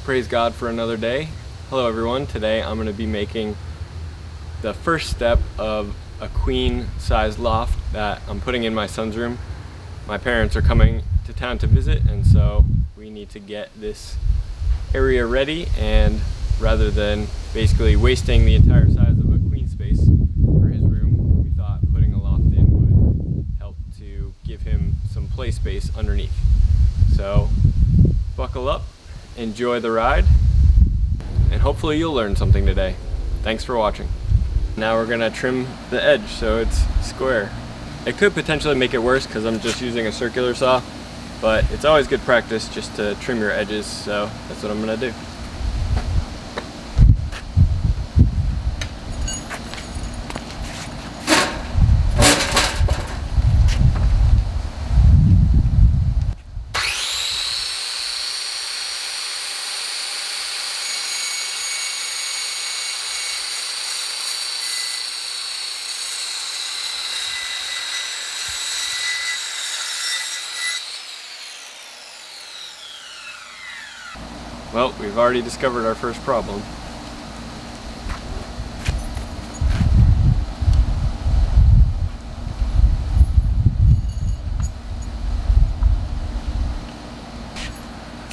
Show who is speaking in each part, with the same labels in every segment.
Speaker 1: Praise God for another day. Hello everyone. Today I'm going to be making the first step of a queen size loft that I'm putting in my son's room. My parents are coming to town to visit, and so we need to get this area ready, and rather than basically wasting the entire size of a queen space for his room, we thought putting a loft in would help to give him some play space underneath. So buckle up, enjoy the ride, and hopefully you'll learn something today. Thanks for watching. Now we're gonna trim the edge so it's square. It could potentially make it worse because I'm just using a circular saw, but it's always good practice just to trim your edges, so that's what I'm gonna do. Well, we've already discovered our first problem.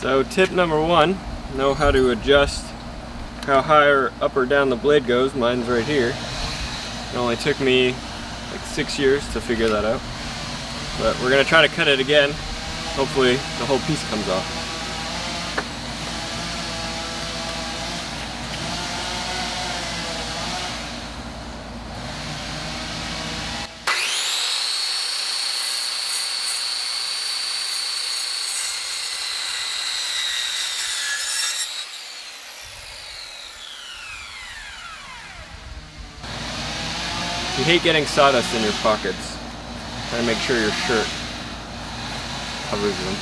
Speaker 1: So tip number one, know how to adjust how high or up or down the blade goes. Mine's right here. It only took me like 6 years to figure that out. But we're gonna try to cut it again. Hopefully the whole piece comes off. If you hate getting sawdust in your pockets, try to make sure your shirt covers them.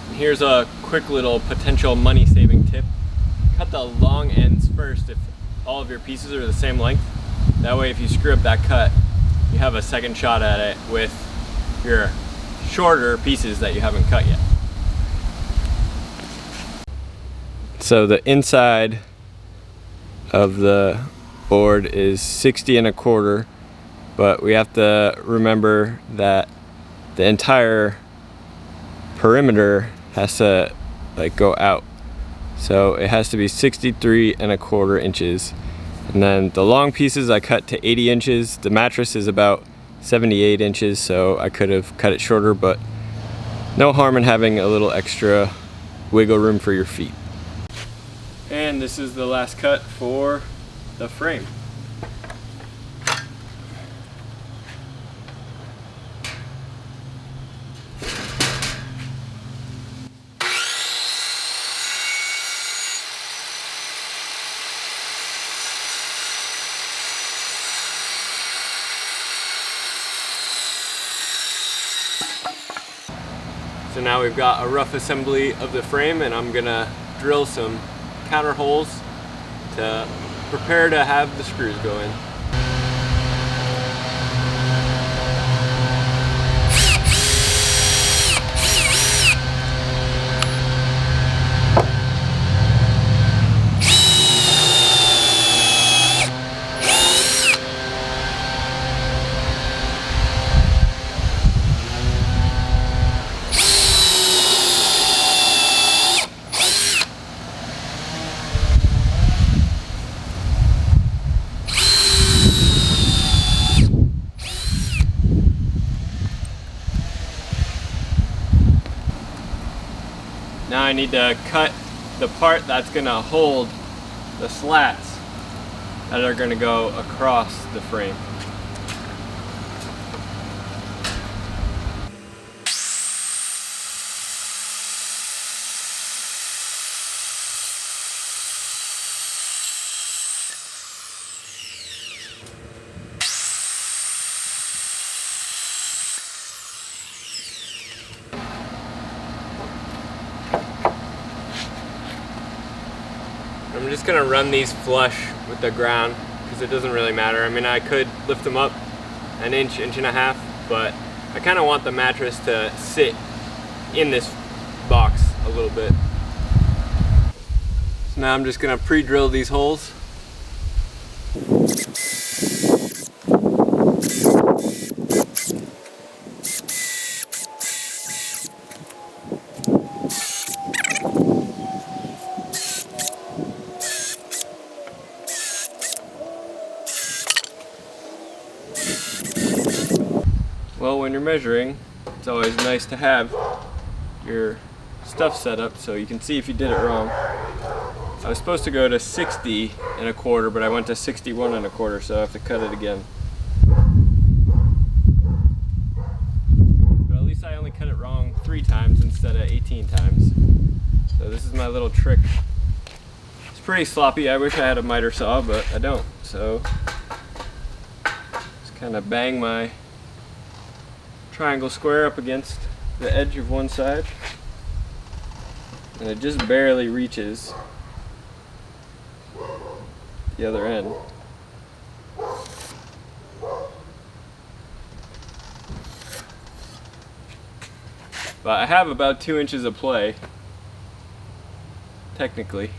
Speaker 1: And here's a quick little potential money-saving tip. Cut the long ends first if all of your pieces are the same length. That way if you screw up that cut, you have a second shot at it with your shorter pieces that you haven't cut yet. So the inside of the board is 60 1/4, but we have to remember that the entire perimeter has to go out. So it has to be 63 1/4 inches. And then the long pieces I cut to 80 inches. The mattress is about 78 inches, so I could have cut it shorter, but no harm in having a little extra wiggle room for your feet. And this is the last cut for the frame. So now we've got a rough assembly of the frame, and I'm gonna drill some counter holes to prepare to have the screws go in. Now I need to cut the part that's going to hold the slats that are going to go across the frame. I'm just gonna run these flush with the ground because it doesn't really matter. I mean, I could lift them up an inch, inch and a half, but I kind of want the mattress to sit in this box a little bit. So now I'm just gonna pre-drill these holes. Well, when you're measuring, it's always nice to have your stuff set up so you can see if you did it wrong. I was supposed to go to 60 1/4, but I went to 61 1/4, so I have to cut it again. But at least I only cut it wrong 3 times instead of 18 times. So this is my little trick. It's pretty sloppy. I wish I had a miter saw, but I don't. So just kind of bang my triangle square up against the edge of one side, and it just barely reaches the other end. But I have about 2 inches of play, technically,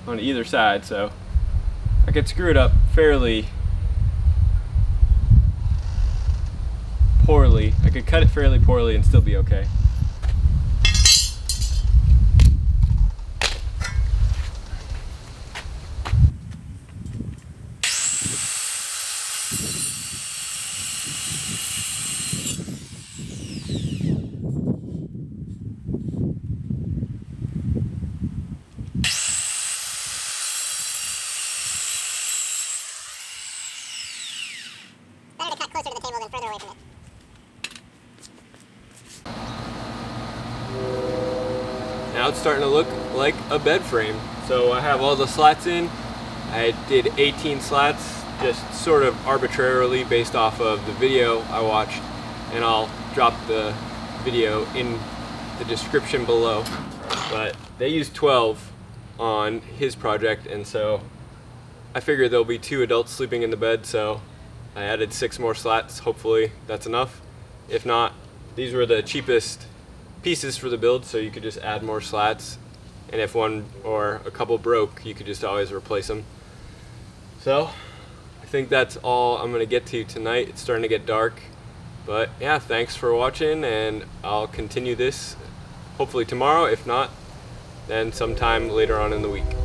Speaker 1: on either side, so I could screw it up fairly poorly. I could cut it fairly poorly and still be okay.
Speaker 2: Better to cut closer to the table than further away from it.
Speaker 1: Now it's starting to look like a bed frame. So I have all the slats in. I did 18 slats, just sort of arbitrarily based off of the video I watched, and I'll drop the video in the description below. But they used 12 on his project, and so I figured there'll be 2 adults sleeping in the bed, so I added 6 more slats. Hopefully that's enough. If not, these were the cheapest pieces for the build, so you could just add more slats, and if one or a couple broke, you could just always replace them. So I think that's all I'm gonna get to tonight. It's starting to get dark, but yeah, thanks for watching, and I'll continue this hopefully tomorrow. If not, then sometime later on in the week.